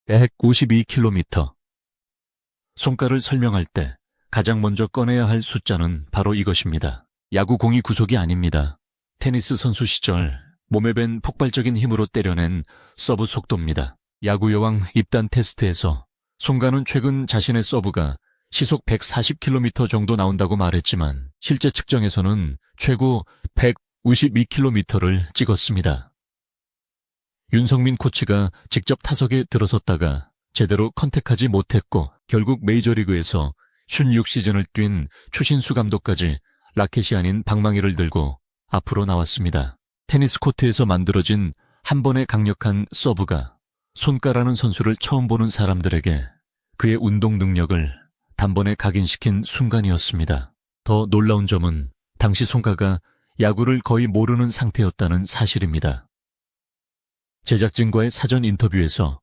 152km. 송가를 설명할 때 가장 먼저 꺼내야 할 숫자는 바로 이것입니다. 야구공이 구속이 아닙니다. 테니스 선수 시절 몸에 밴 폭발적인 힘으로 때려낸 서브 속도입니다. 야구 여왕 입단 테스트에서 송가는 최근 자신의 서브가 시속 140km 정도 나온다고 말했지만 실제 측정에서는 최고 152km를 찍었습니다. 윤성민 코치가 직접 타석에 들어섰다가 제대로 컨택하지 못했고 결국 메이저리그에서 56시즌을 뛴 추신수 감독까지 라켓이 아닌 방망이를 들고 앞으로 나왔습니다. 테니스 코트에서 만들어진 한 번의 강력한 서브가 손가라는 선수를 처음 보는 사람들에게 그의 운동 능력을 단번에 각인시킨 순간이었습니다. 더 놀라운 점은 당시 손가가 야구를 거의 모르는 상태였다는 사실입니다. 제작진과의 사전 인터뷰에서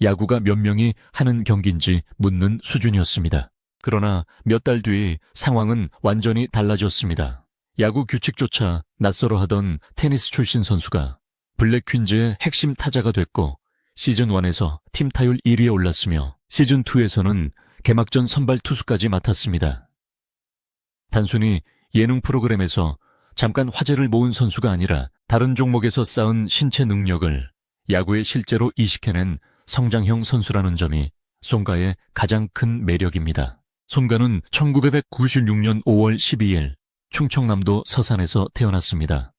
야구가 몇 명이 하는 경기인지 묻는 수준이었습니다. 그러나 몇 달 뒤 상황은 완전히 달라졌습니다. 야구 규칙조차 낯설어 하던 테니스 출신 선수가 블랙 퀸즈의 핵심 타자가 됐고 시즌1에서 팀 타율 1위에 올랐으며 시즌2에서는 개막전 선발 투수까지 맡았습니다. 단순히 예능 프로그램에서 잠깐 화제를 모은 선수가 아니라 다른 종목에서 쌓은 신체 능력을 야구에 실제로 이식해낸 성장형 선수라는 점이 송가의 가장 큰 매력입니다. 송가는 1996년 5월 12일 충청남도 서산에서 태어났습니다.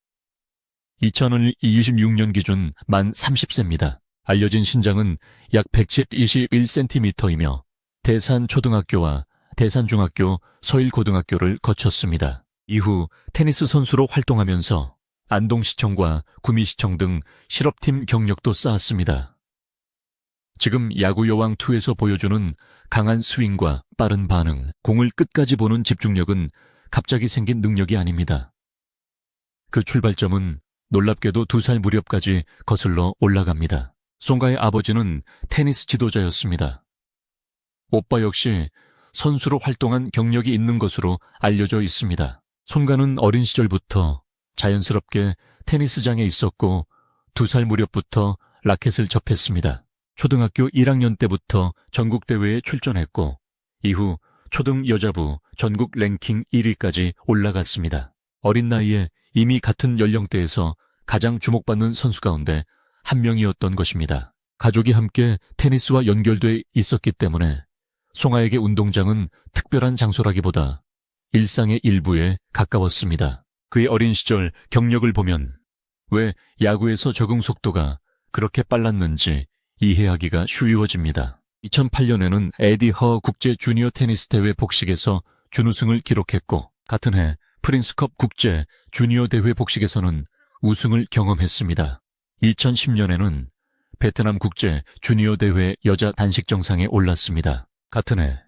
2026년 기준 만 30세입니다. 알려진 신장은 약 121cm이며 대산초등학교와 대산중학교, 서일고등학교를 거쳤습니다. 이후 테니스 선수로 활동하면서 안동시청과 구미시청 등 실업팀 경력도 쌓았습니다. 지금 야구여왕2에서 보여주는 강한 스윙과 빠른 반응, 공을 끝까지 보는 집중력은 갑자기 생긴 능력이 아닙니다. 그 출발점은 놀랍게도 2살 무렵까지 거슬러 올라갑니다. 송가의 아버지는 테니스 지도자였습니다. 오빠 역시 선수로 활동한 경력이 있는 것으로 알려져 있습니다. 송가는 어린 시절부터 자연스럽게 테니스장에 있었고 2살 무렵부터 라켓을 접했습니다. 초등학교 1학년 때부터 전국대회에 출전했고 이후 초등 여자부 전국 랭킹 1위까지 올라갔습니다. 어린 나이에 이미 같은 연령대에서 가장 주목받는 선수 가운데 한 명이었던 것입니다. 가족이 함께 테니스와 연결돼 있었기 때문에 송아에게 운동장은 특별한 장소라기보다 일상의 일부에 가까웠습니다. 그의 어린 시절 경력을 보면 왜 야구에서 적응 속도가 그렇게 빨랐는지 이해하기가 쉬워집니다. 2008년에는 에디 허 국제 주니어 테니스 대회 복식에서 준우승을 기록했고 같은 해 프린스컵 국제 주니어 대회 복식에서는 우승을 경험했습니다. 2010년에는 베트남 국제 주니어 대회 여자 단식 정상에 올랐습니다. 같은 해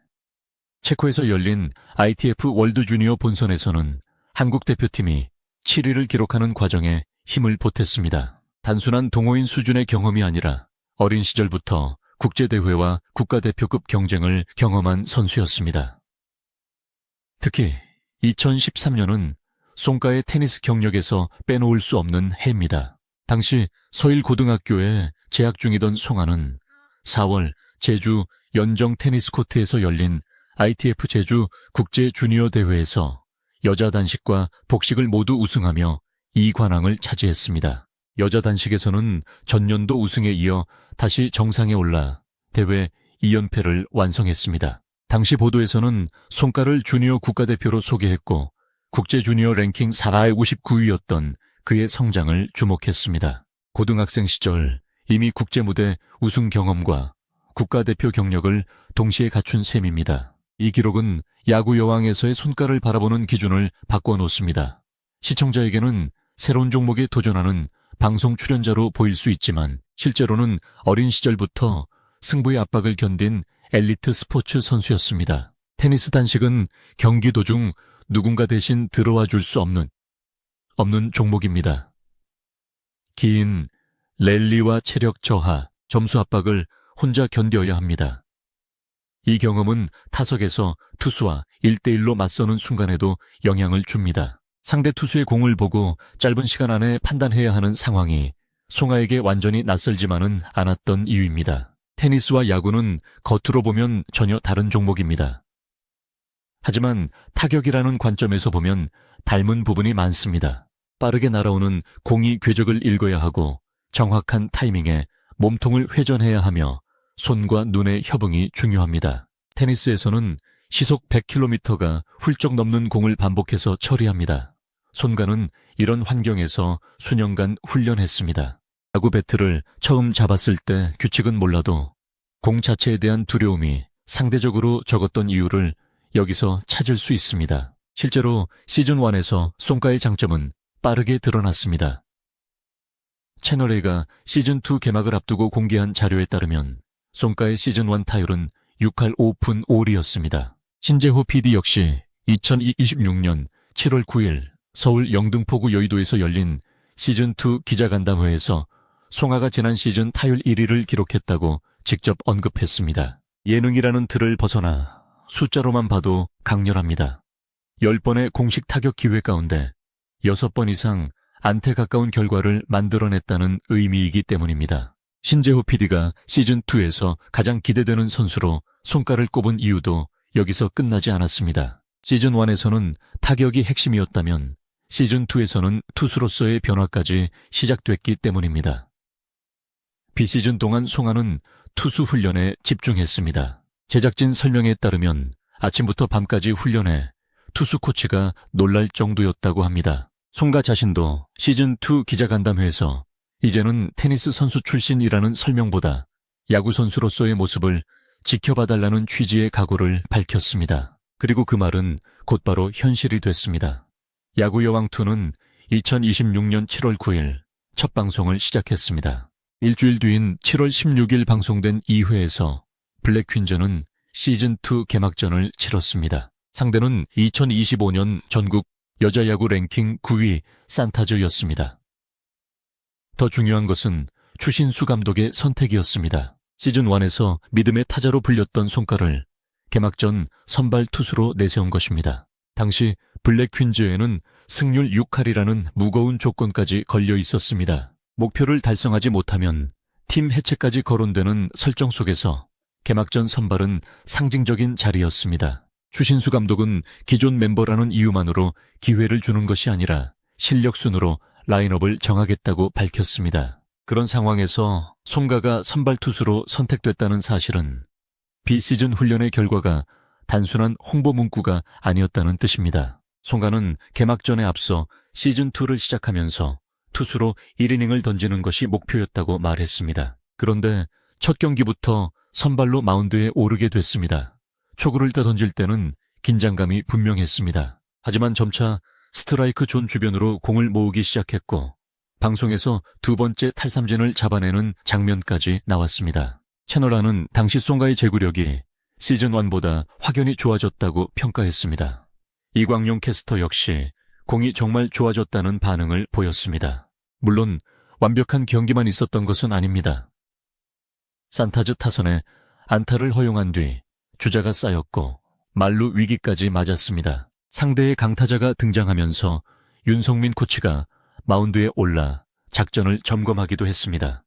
체코에서 열린 ITF 월드 주니어 본선에서는 한국 대표팀이 7위를 기록하는 과정에 힘을 보탰습니다. 단순한 동호인 수준의 경험이 아니라 어린 시절부터 국제대회와 국가대표급 경쟁을 경험한 선수였습니다. 특히 2013년은 송가의 테니스 경력에서 빼놓을 수 없는 해입니다. 당시 서일고등학교에 재학 중이던 송아는 4월 제주 연정 테니스 코트에서 열린 ITF 제주 국제 주니어 대회에서 여자 단식과 복식을 모두 우승하며 2관왕을 차지했습니다. 여자 단식에서는 전년도 우승에 이어 다시 정상에 올라 대회 2연패를 완성했습니다. 당시 보도에서는 송가를 주니어 국가대표로 소개했고 국제 주니어 랭킹 459위였던 그의 성장을 주목했습니다. 고등학생 시절 이미 국제무대 우승 경험과 국가대표 경력을 동시에 갖춘 셈입니다. 이 기록은 야구 여왕에서의 손가를 바라보는 기준을 바꿔놓습니다. 시청자에게는 새로운 종목에 도전하는 방송 출연자로 보일 수 있지만 실제로는 어린 시절부터 승부의 압박을 견딘 엘리트 스포츠 선수였습니다. 테니스 단식은 경기 도중 누군가 대신 들어와 줄 수 없는 종목입니다. 긴 랠리와 체력 저하, 점수 압박을 혼자 견뎌야 합니다. 이 경험은 타석에서 투수와 1대1로 맞서는 순간에도 영향을 줍니다. 상대 투수의 공을 보고 짧은 시간 안에 판단해야 하는 상황이 송아에게 완전히 낯설지만은 않았던 이유입니다. 테니스와 야구는 겉으로 보면 전혀 다른 종목입니다. 하지만 타격이라는 관점에서 보면 닮은 부분이 많습니다. 빠르게 날아오는 공이 궤적을 읽어야 하고 정확한 타이밍에 몸통을 회전해야 하며 손과 눈의 협응이 중요합니다. 테니스에서는 시속 100km가 훌쩍 넘는 공을 반복해서 처리합니다. 손가는 이런 환경에서 수년간 훈련했습니다. 야구 배트를 처음 잡았을 때 규칙은 몰라도 공 자체에 대한 두려움이 상대적으로 적었던 이유를 여기서 찾을 수 있습니다. 실제로 시즌1에서 송가의 장점은 빠르게 드러났습니다. 채널A가 시즌2 개막을 앞두고 공개한 자료에 따르면 송가의 시즌1 타율은 6할 5푼 5리였습니다. 신재호 PD 역시 2026년 7월 9일 서울 영등포구 여의도에서 열린 시즌2 기자간담회에서 송아가 지난 시즌 타율 1위를 기록했다고 직접 언급했습니다. 예능이라는 틀을 벗어나 숫자로만 봐도 강렬합니다. 10번의 공식 타격 기회 가운데 6번 이상 안타에 가까운 결과를 만들어냈다는 의미이기 때문입니다. 신재호 PD가 시즌2에서 가장 기대되는 선수로 송가를 꼽은 이유도 여기서 끝나지 않았습니다. 시즌1에서는 타격이 핵심이었다면 시즌2에서는 투수로서의 변화까지 시작됐기 때문입니다. 비시즌 동안 송아는 투수 훈련에 집중했습니다. 제작진 설명에 따르면 아침부터 밤까지 훈련해 투수 코치가 놀랄 정도였다고 합니다. 송가 자신도 시즌2 기자간담회에서 이제는 테니스 선수 출신이라는 설명보다 야구 선수로서의 모습을 지켜봐달라는 취지의 각오를 밝혔습니다. 그리고 그 말은 곧바로 현실이 됐습니다. 야구 여왕2는 2026년 7월 9일 첫 방송을 시작했습니다. 일주일 뒤인 7월 16일 방송된 2회에서 블랙 퀸즈는 시즌2 개막전을 치렀습니다. 상대는 2025년 전국 여자야구 랭킹 9위 산타즈였습니다. 더 중요한 것은 추신수 감독의 선택이었습니다. 시즌1에서 믿음의 타자로 불렸던 송가를 개막전 선발 투수로 내세운 것입니다. 당시 블랙 퀸즈에는 승률 6할이라는 무거운 조건까지 걸려 있었습니다. 목표를 달성하지 못하면 팀 해체까지 거론되는 설정 속에서 개막전 선발은 상징적인 자리였습니다. 추신수 감독은 기존 멤버라는 이유만으로 기회를 주는 것이 아니라 실력 순으로 라인업을 정하겠다고 밝혔습니다. 그런 상황에서 송가가 선발 투수로 선택됐다는 사실은 비시즌 훈련의 결과가 단순한 홍보 문구가 아니었다는 뜻입니다. 송가는 개막전에 앞서 시즌2를 시작하면서 투수로 1이닝을 던지는 것이 목표였다고 말했습니다. 그런데 첫 경기부터 선발로 마운드에 오르게 됐습니다. 초구를 던질 때는 긴장감이 분명했습니다. 하지만 점차 스트라이크 존 주변으로 공을 모으기 시작했고 방송에서 두 번째 탈삼진을 잡아내는 장면까지 나왔습니다. 채널A는 당시 송가의 제구력이 시즌1보다 확연히 좋아졌다고 평가했습니다. 이광용 캐스터 역시 공이 정말 좋아졌다는 반응을 보였습니다. 물론 완벽한 경기만 있었던 것은 아닙니다. 산타즈 타선에 안타를 허용한 뒤 주자가 쌓였고 만루 위기까지 맞았습니다. 상대의 강타자가 등장하면서 윤성민 코치가 마운드에 올라 작전을 점검하기도 했습니다.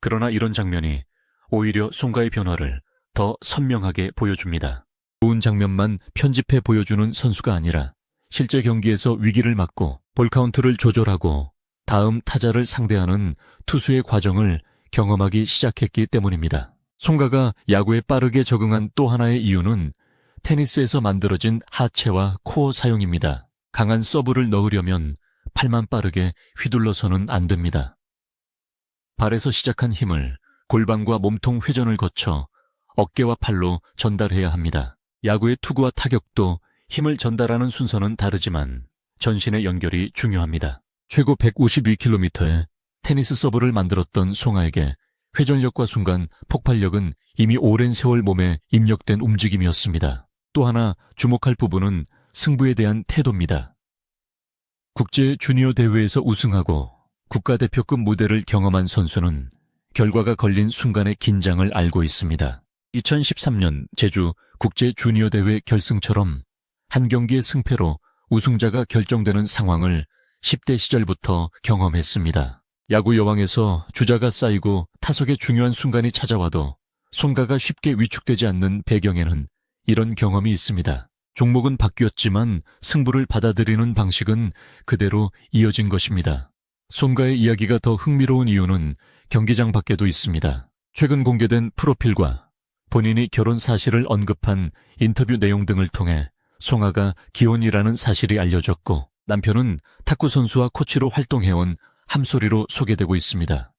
그러나 이런 장면이 오히려 송가의 변화를 더 선명하게 보여줍니다. 좋은 장면만 편집해 보여주는 선수가 아니라 실제 경기에서 위기를 맞고 볼카운트를 조절하고 다음 타자를 상대하는 투수의 과정을 경험하기 시작했기 때문입니다. 송가가 야구에 빠르게 적응한 또 하나의 이유는 테니스에서 만들어진 하체와 코어 사용입니다. 강한 서브를 넣으려면 팔만 빠르게 휘둘러서는 안 됩니다. 발에서 시작한 힘을 골반과 몸통 회전을 거쳐 어깨와 팔로 전달해야 합니다. 야구의 투구와 타격도 힘을 전달하는 순서는 다르지만 전신의 연결이 중요합니다. 최고 152km의 테니스 서브를 만들었던 송아에게 회전력과 순간 폭발력은 이미 오랜 세월 몸에 입력된 움직임이었습니다. 또 하나 주목할 부분은 승부에 대한 태도입니다. 국제 주니어 대회에서 우승하고 국가대표급 무대를 경험한 선수는 결과가 걸린 순간의 긴장을 알고 있습니다. 2013년 제주 국제 주니어 대회 결승처럼 한 경기의 승패로 우승자가 결정되는 상황을 10대 시절부터 경험했습니다. 야구 여왕에서 주자가 쌓이고 타석의 중요한 순간이 찾아와도 손가가 쉽게 위축되지 않는 배경에는 이런 경험이 있습니다. 종목은 바뀌었지만 승부를 받아들이는 방식은 그대로 이어진 것입니다. 손가의 이야기가 더 흥미로운 이유는 경기장 밖에도 있습니다. 최근 공개된 프로필과 본인이 결혼 사실을 언급한 인터뷰 내용 등을 통해 송아가 기혼이라는 사실이 알려졌고 남편은 탁구 선수와 코치로 활동해온 함소리로 소개되고 있습니다.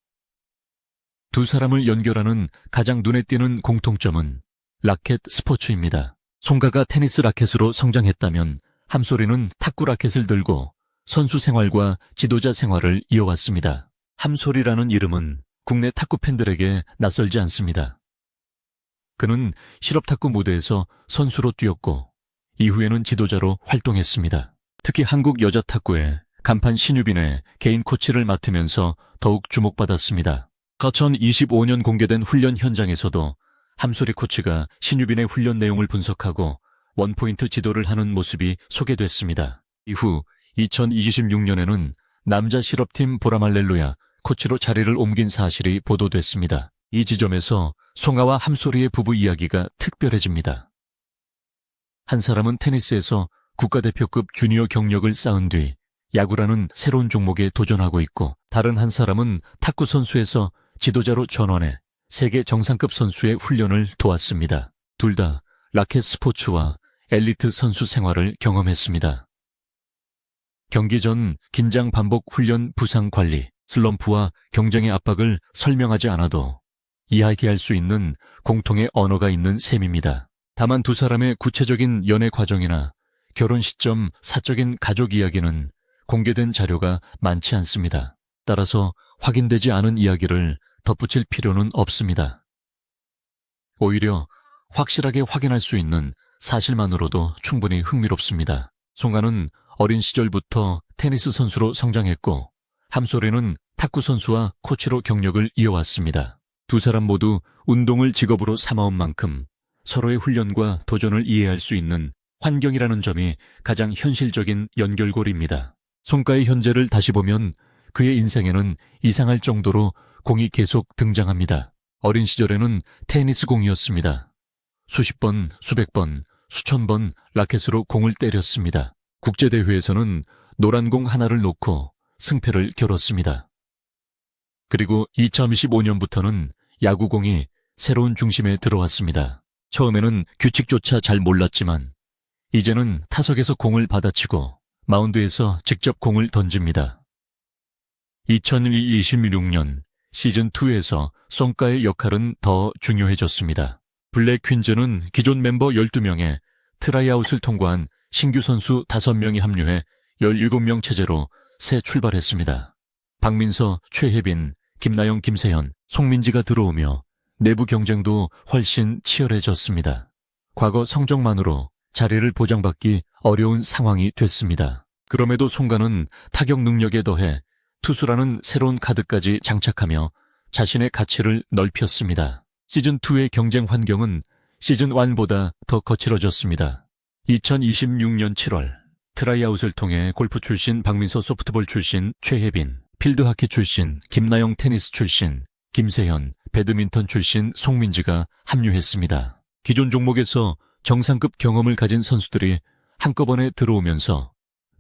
두 사람을 연결하는 가장 눈에 띄는 공통점은 라켓 스포츠입니다. 송가가 테니스 라켓으로 성장했다면 함소리는 탁구 라켓을 들고 선수 생활과 지도자 생활을 이어왔습니다. 함소리라는 이름은 국내 탁구 팬들에게 낯설지 않습니다. 그는 실업탁구 무대에서 선수로 뛰었고 이후에는 지도자로 활동했습니다. 특히 한국 여자 탁구의 간판 신유빈의 개인 코치를 맡으면서 더욱 주목받았습니다. 2025년 공개된 훈련 현장에서도 함소리 코치가 신유빈의 훈련 내용을 분석하고 원포인트 지도를 하는 모습이 소개됐습니다. 이후 2026년에는 남자 실업팀 보라말렐로야 코치로 자리를 옮긴 사실이 보도됐습니다. 이 지점에서 송아와 함소리의 부부 이야기가 특별해집니다. 한 사람은 테니스에서 국가대표급 주니어 경력을 쌓은 뒤 야구라는 새로운 종목에 도전하고 있고 다른 한 사람은 탁구 선수에서 지도자로 전환해 세계 정상급 선수의 훈련을 도왔습니다. 둘 다 라켓 스포츠와 엘리트 선수 생활을 경험했습니다. 경기 전 긴장 반복 훈련 부상 관리, 슬럼프와 경쟁의 압박을 설명하지 않아도 이야기할 수 있는 공통의 언어가 있는 셈입니다. 다만 두 사람의 구체적인 연애 과정이나 결혼 시점, 사적인 가족 이야기는 공개된 자료가 많지 않습니다. 따라서 확인되지 않은 이야기를 덧붙일 필요는 없습니다. 오히려 확실하게 확인할 수 있는 사실만으로도 충분히 흥미롭습니다. 송가는 어린 시절부터 테니스 선수로 성장했고 함소리는 탁구 선수와 코치로 경력을 이어왔습니다. 두 사람 모두 운동을 직업으로 삼아온 만큼 서로의 훈련과 도전을 이해할 수 있는 환경이라는 점이 가장 현실적인 연결고리입니다. 송가의 현재를 다시 보면 그의 인생에는 이상할 정도로 공이 계속 등장합니다. 어린 시절에는 테니스 공이었습니다. 수십 번, 수백 번, 수천 번 라켓으로 공을 때렸습니다. 국제대회에서는 노란 공 하나를 놓고 승패를 겨뤘습니다. 그리고 2015년부터는 야구공이 새로운 중심에 들어왔습니다. 처음에는 규칙조차 잘 몰랐지만 이제는 타석에서 공을 받아치고 마운드에서 직접 공을 던집니다. 2026년 시즌2에서 송가의 역할은 더 중요해졌습니다. 블랙 퀸즈는 기존 멤버 12명의 트라이아웃을 통과한 신규 선수 5명이 합류해 17명 체제로 새 출발했습니다. 박민서, 최혜빈, 김나영, 김세현, 송민지가 들어오며 내부 경쟁도 훨씬 치열해졌습니다. 과거 성적만으로 자리를 보장받기 어려운 상황이 됐습니다. 그럼에도 송가는 타격 능력에 더해 투수라는 새로운 카드까지 장착하며 자신의 가치를 넓혔습니다. 시즌2의 경쟁 환경은 시즌1보다 더 거칠어졌습니다. 2026년 7월 트라이아웃을 통해 골프 출신 박민서, 소프트볼 출신 최혜빈, 필드하키 출신 김나영, 테니스 출신 김세현, 배드민턴 출신 송민지가 합류했습니다. 기존 종목에서 정상급 경험을 가진 선수들이 한꺼번에 들어오면서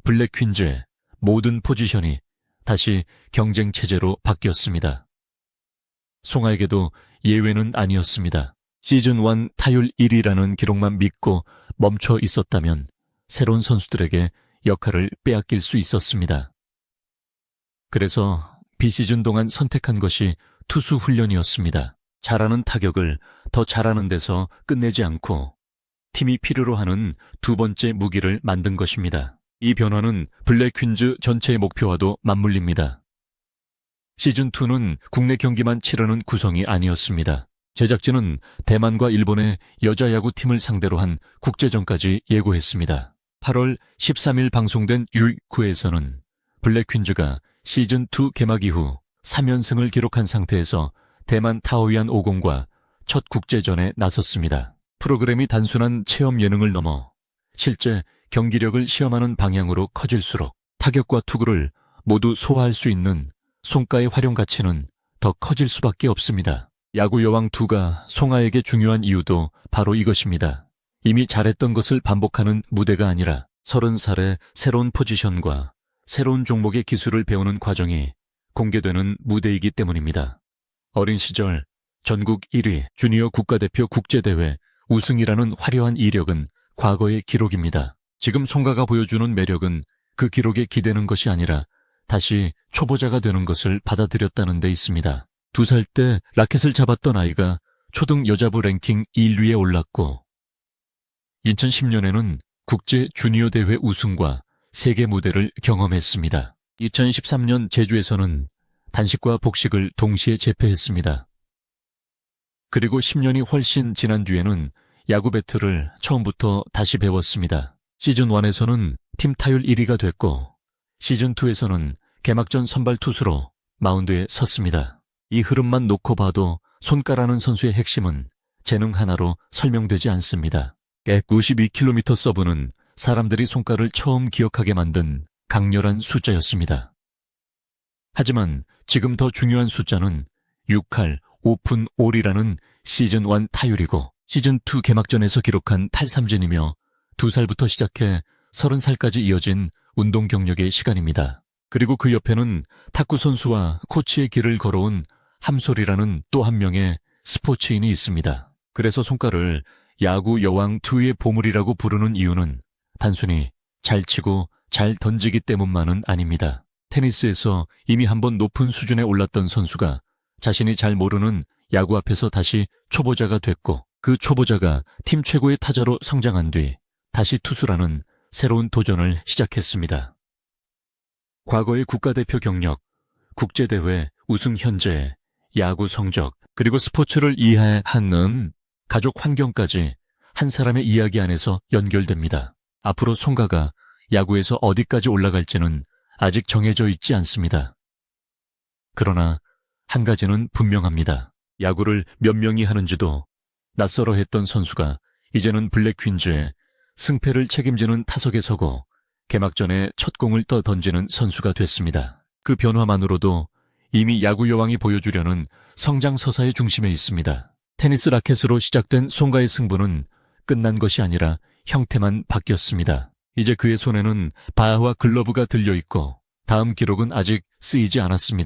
블랙 퀸즈의 모든 포지션이 다시 경쟁 체제로 바뀌었습니다. 송아에게도 예외는 아니었습니다. 시즌1 타율 1위라는 기록만 믿고 멈춰 있었다면 새로운 선수들에게 역할을 빼앗길 수 있었습니다. 그래서 비시즌 동안 선택한 것이 투수 훈련이었습니다. 잘하는 타격을 더 잘하는 데서 끝내지 않고 팀이 필요로 하는 두 번째 무기를 만든 것입니다. 이 변화는 블랙 퀸즈 전체의 목표와도 맞물립니다. 시즌2는 국내 경기만 치르는 구성이 아니었습니다. 제작진은 대만과 일본의 여자 야구팀을 상대로 한 국제전까지 예고했습니다. 8월 13일 방송된 U9에서는 블랙 퀸즈가 시즌2 개막 이후 3연승을 기록한 상태에서 대만 타오이안 50과 첫 국제전에 나섰습니다. 프로그램이 단순한 체험 예능을 넘어 실제 경기력을 시험하는 방향으로 커질수록 타격과 투구를 모두 소화할 수 있는 송가의 활용 가치는 더 커질 수밖에 없습니다. 야구 여왕 2가 송아에게 중요한 이유도 바로 이것입니다. 이미 잘했던 것을 반복하는 무대가 아니라 30살의 새로운 포지션과 새로운 종목의 기술을 배우는 과정이 공개되는 무대이기 때문입니다. 어린 시절 전국 1위 주니어 국가대표 국제대회 우승이라는 화려한 이력은 과거의 기록입니다. 지금 송가가 보여주는 매력은 그 기록에 기대는 것이 아니라 다시 초보자가 되는 것을 받아들였다는 데 있습니다. 2살 때 라켓을 잡았던 아이가 초등 여자부 랭킹 1위에 올랐고 2010년에는 국제 주니어 대회 우승과 세계 무대를 경험했습니다. 2013년 제주에서는 단식과 복식을 동시에 재패했습니다. 그리고 10년이 훨씬 지난 뒤에는 야구 배트를 처음부터 다시 배웠습니다. 시즌1에서는 팀 타율 1위가 됐고 시즌2에서는 개막전 선발 투수로 마운드에 섰습니다. 이 흐름만 놓고 봐도 손가라는 선수의 핵심은 재능 하나로 설명되지 않습니다. 192km 서브는 사람들이 손가를 처음 기억하게 만든 강렬한 숫자였습니다. 하지만 지금 더 중요한 숫자는 6할 오픈 올이라는 시즌1 타율이고 시즌2 개막전에서 기록한 탈삼진이며 2살부터 시작해 30살까지 이어진 운동 경력의 시간입니다. 그리고 그 옆에는 탁구 선수와 코치의 길을 걸어온 함솔이라는 또 한 명의 스포츠인이 있습니다. 그래서 손가를 야구 여왕 2의 보물이라고 부르는 이유는 단순히 잘 치고 잘 던지기 때문만은 아닙니다. 테니스에서 이미 한번 높은 수준에 올랐던 선수가 자신이 잘 모르는 야구 앞에서 다시 초보자가 됐고 그 초보자가 팀 최고의 타자로 성장한 뒤 다시 투수라는 새로운 도전을 시작했습니다. 과거의 국가대표 경력, 국제대회 우승 현재, 야구 성적, 그리고 스포츠를 이해하는 가족 환경까지 한 사람의 이야기 안에서 연결됩니다. 앞으로 송가가 야구에서 어디까지 올라갈지는 아직 정해져 있지 않습니다. 그러나 한 가지는 분명합니다. 야구를 몇 명이 하는지도 낯설어 했던 선수가 이제는 블랙퀸즈의 승패를 책임지는 타석에 서고 개막전에 첫 공을 떠 던지는 선수가 됐습니다. 그 변화만으로도 이미 야구 여왕이 보여주려는 성장서사의 중심에 있습니다. 테니스 라켓으로 시작된 송가의 승부는 끝난 것이 아니라 형태만 바뀌었습니다. 이제 그의 손에는 바와 글러브가 들려있고 다음 기록은 아직 쓰이지 않았습니다.